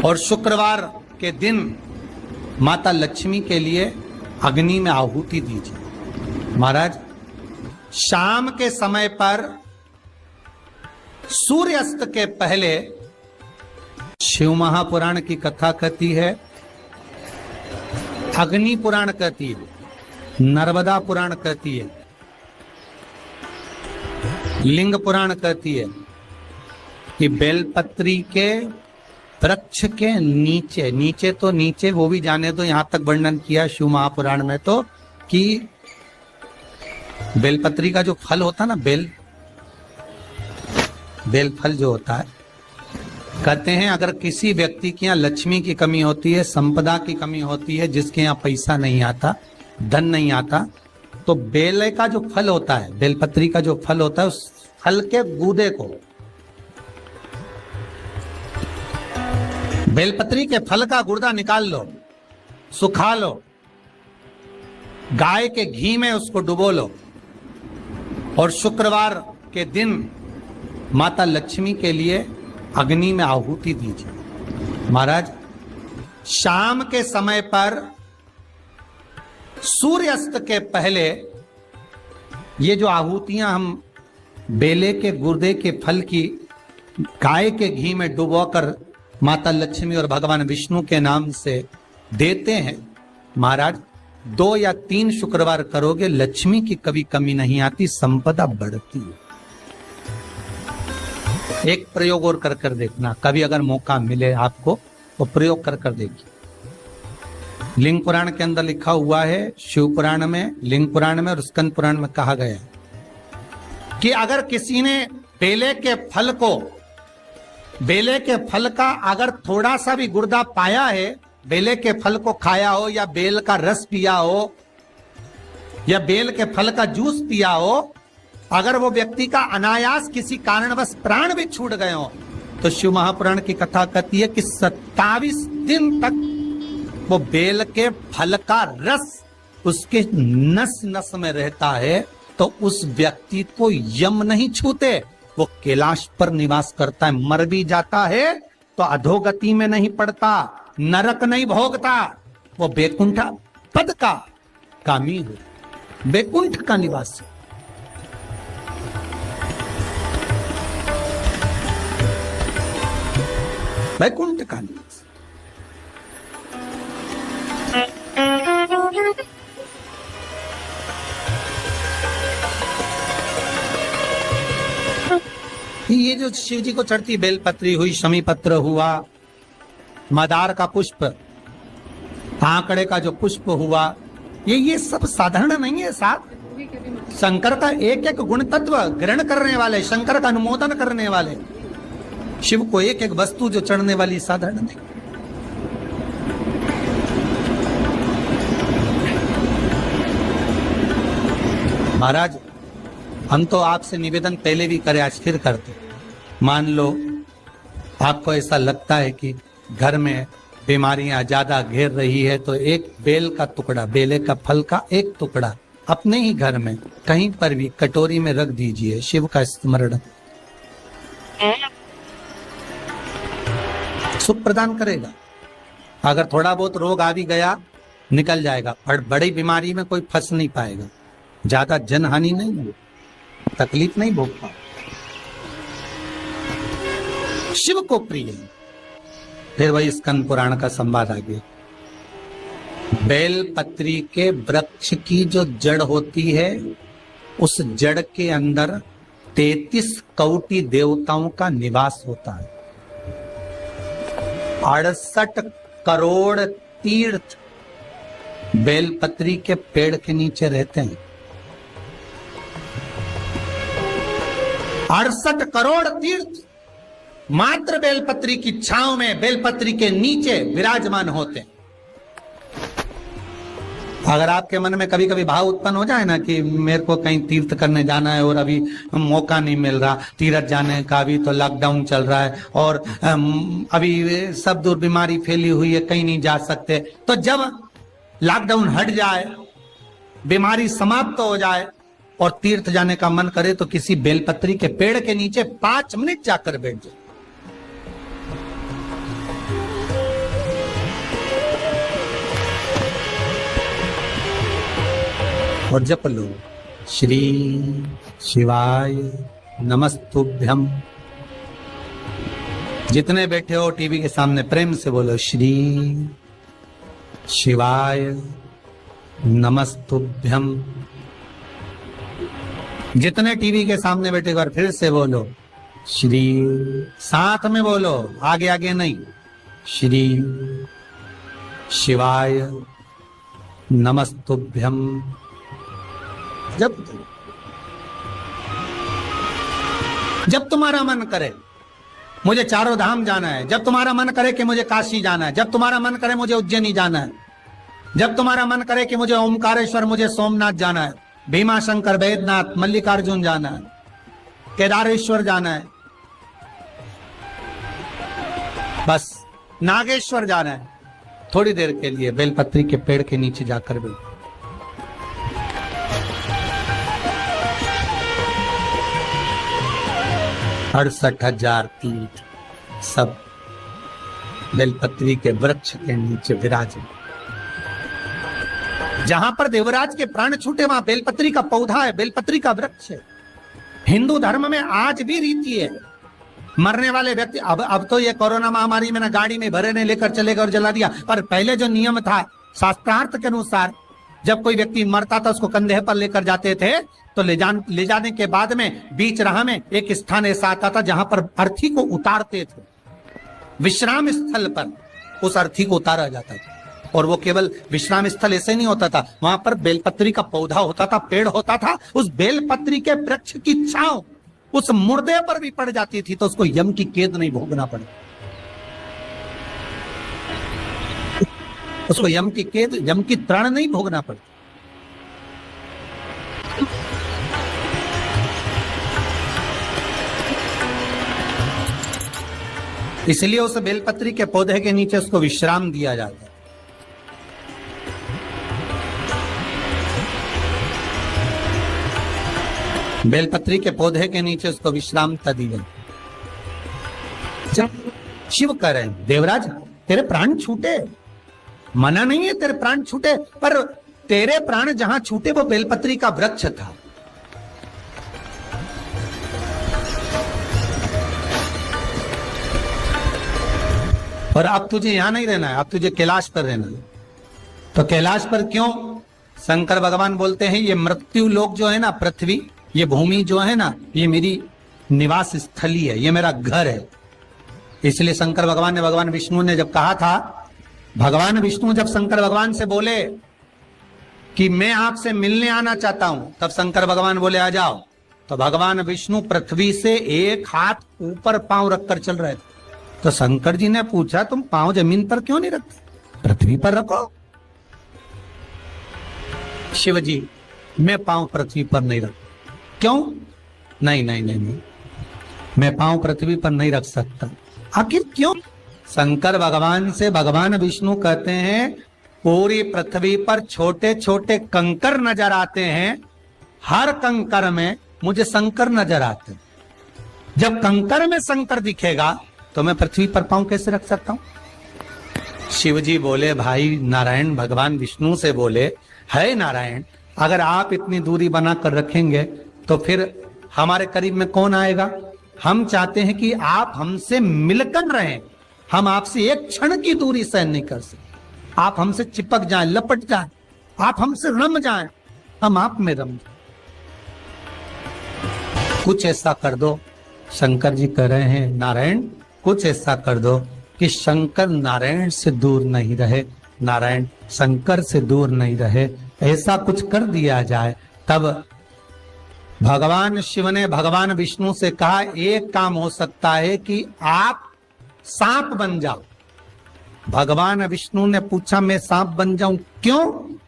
और शुक्रवार के दिन माता लक्ष्मी के लिए अग्नि में आहुति दीजिए। महाराज, शाम के समय पर सूर्यास्त के पहले शिव महापुराण की कथा कहती है, अग्नि पुराण कहती है, नर्मदा पुराण कहती है, लिंग पुराण कहती है कि बेलपत्री के वृक्ष के नीचे, नीचे तो नीचे वो भी जाने दो, यहां तक वर्णन किया शिव महापुराण में तो कि बेलपत्री का जो फल होता है ना, बेल फल जो होता है, कहते हैं अगर किसी व्यक्ति के यहाँ लक्ष्मी की कमी होती है, संपदा की कमी होती है, जिसके यहाँ पैसा नहीं आता, धन नहीं आता, तो बेल का जो फल होता है, बेलपत्री का जो फल होता है, उस फल के गूदे को, बेलपत्री के फल का गुर्दा निकाल लो, सुखा लो, गाय के घी में उसको डुबो लो और शुक्रवार के दिन माता लक्ष्मी के लिए अग्नि में आहुति दीजिए। महाराज, शाम के समय पर सूर्यास्त के पहले ये जो आहुतियां हम बेले के गुर्दे के फल की गाय के घी में डुबोकर माता लक्ष्मी और भगवान विष्णु के नाम से देते हैं, महाराज 2 या 3 शुक्रवार करोगे, लक्ष्मी की कभी कमी नहीं आती, संपदा बढ़ती है। एक प्रयोग और कर देखना, कभी अगर मौका मिले आपको तो प्रयोग कर देखिए। लिंग पुराण के अंदर लिखा हुआ है, शिव पुराण में, लिंग पुराण में और स्कंद पुराण में कहा गया है कि अगर किसी ने बेले के फल का अगर थोड़ा सा भी गुर्दा पाया है, बेले के फल को खाया हो या बेल का रस पिया हो या बेल के फल का जूस पिया हो, अगर वो व्यक्ति का अनायास किसी कारणवश प्राण भी छूट गए हो, तो शिव महापुराण की कथा कहती है कि 27 दिन तक वो बेल के फल का रस उसके नस नस में रहता है, तो उस व्यक्ति को यम नहीं छूते, वो कैलाश पर निवास करता है। मर भी जाता है तो अधोगति में नहीं पड़ता, नरक नहीं भोगता, वो बैकुंठ पद का कामी हो, बैकुंठ का निवासी। बैकुंठ का निवासी। ये जो शिव जी को चढ़ती बेलपत्री हुई, शमी पत्र हुआ, मदार का पुष्प, आंकड़े का जो पुष्प हुआ, ये सब साधारण नहीं है। साथ शंकर का एक एक गुण तत्व ग्रहण करने वाले, शंकर का अनुमोदन करने वाले, शिव को एक एक वस्तु जो चढ़ने वाली साधारण नहीं। महाराज, हम तो आपसे निवेदन पहले भी करे, आज फिर करते। मान लो आपको ऐसा लगता है कि घर में बीमारियां ज्यादा घेर रही है, तो एक बेल का टुकड़ा, बेले का फल का एक टुकड़ा अपने ही घर में कहीं पर भी कटोरी में रख दीजिए, शिव का स्मरण, सुख प्रदान करेगा। अगर थोड़ा बहुत रोग आ भी गया निकल जाएगा, पर बड़ी बीमारी में कोई फंस नहीं पाएगा, ज्यादा जनहानि नहीं होगी, तकलीफ नहीं भोग पाए। शिव को प्रिय। फिर वही स्कंद पुराण का संवाद आ गया। बेलपत्री के वृक्ष की जो जड़ होती है, उस जड़ के अंदर 33 कोटि देवताओं का निवास होता है। 68 करोड़ तीर्थ बेलपत्री के पेड़ के नीचे रहते हैं। 68 करोड़ तीर्थ मात्र बेलपत्री की छांव में, बेलपत्री के नीचे विराजमान होते हैं। अगर आपके मन में कभी कभी भाव उत्पन्न हो जाए ना कि मेरे को कहीं तीर्थ करने जाना है और अभी मौका नहीं मिल रहा, तीर्थ जाने का, अभी तो लॉकडाउन चल रहा है और अभी सब दूर बीमारी फैली हुई है, कहीं नहीं जा सकते, तो जब लॉकडाउन हट जाए, बीमारी समाप्त हो जाए और तीर्थ जाने का मन करे, तो किसी बेलपत्री के पेड़ के नीचे 5 मिनट जाकर बैठ जाए। और जप लो, श्री शिवाय नमस्तुभ्यम। जितने बैठे हो टीवी के सामने प्रेम से बोलो, श्री शिवाय नमस्तुभ्यम। जितने टीवी के सामने बैठे, एक बार फिर से बोलो, श्री, साथ में बोलो, आगे आगे नहीं, श्री शिवाय नमस्तुभ्यम। जब तुम्हारा मन करे मुझे चारों धाम जाना है, जब तुम्हारा मन करे कि मुझे काशी जाना है, जब तुम्हारा मन करे मुझे उज्जैनी जाना है, जब तुम्हारा मन करे कि मुझे ओमकारेश्वर, मुझे सोमनाथ जाना है, भीमा शंकर, बैद्यनाथ, मल्लिकार्जुन जाना है, केदारेश्वर जाना है, बस नागेश्वर जाना है, थोड़ी देर के लिए बेलपत्री के पेड़ के नीचे जाकर बैठो। 68,000 तीर्थ सब बेलपत्री के वृक्ष के नीचे विराजे। जहां पर देवराज के प्राण छूटे वहां बेलपत्री का पौधा है, बेलपत्री का वृक्ष है। हिंदू धर्म में आज भी रीति है, मरने वाले व्यक्ति, अब तो ये कोरोना महामारी में ना गाड़ी में भरे ने लेकर चले गए और जला दिया, पर पहले जो नियम था शास्त्रार्थ के अनुसार, जब कोई व्यक्ति मरता था उसको कंधे पर लेकर जाते थे, तो ले जाने के बाद में बीच राह में एक स्थान ऐसा आता था जहां पर अर्थी को उतारते थे, विश्राम स्थल पर उस अर्थी को उतारा जाता था। और वो केवल विश्राम स्थल ऐसे नहीं होता था, वहां पर बेलपत्री का पौधा होता था, पेड़ होता था, उस बेलपत्री के वृक्ष की छांव उस मुर्दे पर भी पड़ जाती थी तो उसको यम की कैद नहीं भोगना पड़े, उसको यम की कैद, यम की त्राण नहीं भोगना पड़े। इसलिए उस बेलपत्री के पौधे के नीचे उसको विश्राम दिया जाता है। बेलपत्री के पौधे के नीचे उसको विश्रामता दी गई। शिव कह रहे हैं, देवराज तेरे प्राण छूटे, मना नहीं है तेरे प्राण छूटे, पर तेरे प्राण जहां छूटे वो बेलपत्री का वृक्ष था। और अब तुझे यहां नहीं रहना है, अब तुझे कैलाश पर रहना है। तो कैलाश पर क्यों? शंकर भगवान बोलते हैं ये मृत्यु लोक जो है ना, पृथ्वी, ये भूमि जो है ना, ये मेरी निवास स्थली है, ये मेरा घर है। इसलिए शंकर भगवान ने, भगवान विष्णु ने जब कहा था, भगवान विष्णु जब शंकर भगवान से बोले कि मैं आपसे मिलने आना चाहता हूं, तब शंकर भगवान बोले आ जाओ। तो भगवान विष्णु पृथ्वी से एक हाथ ऊपर पांव रखकर चल रहे थे। तो शंकर जी ने पूछा तुम पांव जमीन पर क्यों नहीं रखते, पृथ्वी पर रखो। शिव जी मैं पांव पृथ्वी पर नहीं रख, क्यों? नहीं नहीं नहीं नहीं, मैं पांव पृथ्वी पर नहीं रख सकता। आखिर क्यों? शंकर भगवान से भगवान विष्णु कहते हैं पूरी पृथ्वी पर छोटे छोटे कंकर नजर आते हैं, हर कंकर में मुझे शंकर नजर आते हैं। जब कंकर में शंकर दिखेगा तो मैं पृथ्वी पर पांव कैसे रख सकता हूं? शिव जी बोले, भाई नारायण, भगवान विष्णु से बोले, है नारायण, अगर आप इतनी दूरी बनाकर रखेंगे तो फिर हमारे करीब में कौन आएगा? हम चाहते हैं कि आप हमसे मिलकर रहें, हम आपसे एक क्षण की दूरी सहन नहीं कर सकते। आप हमसे चिपक जाएं, लपट जाएं, आप हमसे रम जाएं, हम आप में रम जाएं। कुछ ऐसा कर दो, शंकर जी कह रहे हैं नारायण कुछ ऐसा कर दो कि शंकर नारायण से दूर नहीं रहे, नारायण शंकर से दूर नहीं रहे, ऐसा कुछ कर दिया जाए। तब भगवान शिव ने भगवान विष्णु से कहा एक काम हो सकता है कि आप सांप बन जाओ। भगवान विष्णु ने पूछा मैं सांप बन जाऊं क्यों?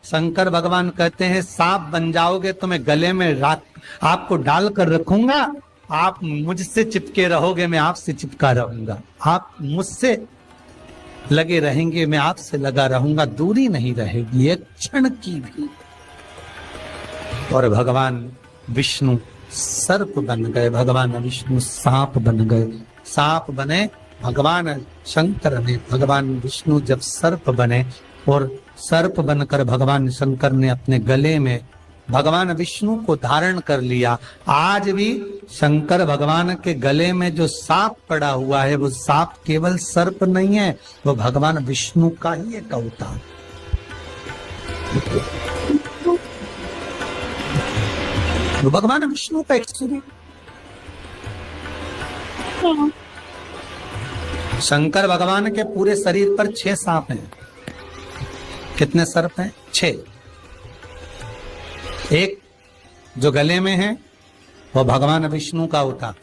शंकर भगवान कहते हैं सांप बन जाओगे तो मैं गले में आपको डाल कर रखूंगा, आप मुझसे चिपके रहोगे, मैं आपसे चिपका रहूंगा, आप मुझसे लगे रहेंगे, मैं आपसे लगा रहूंगा, दूरी नहीं रहेगी एक क्षण की भी। और भगवान विष्णु सर्प बन गए, भगवान विष्णु सांप बन गए, सांप बने भगवान शंकर ने। भगवान विष्णु जब सर्प बने और सर्प बनकर भगवान शंकर ने अपने गले में भगवान विष्णु को धारण कर लिया। आज भी शंकर भगवान के गले में जो सांप पड़ा हुआ है वो सांप केवल सर्प नहीं है, वो भगवान विष्णु का ही एक अवतार। वो भगवान विष्णु का एक स्वरूप। शंकर भगवान के पूरे शरीर पर 6 सांप हैं। कितने सर्प हैं? 6। एक जो गले में है वो भगवान विष्णु का होता।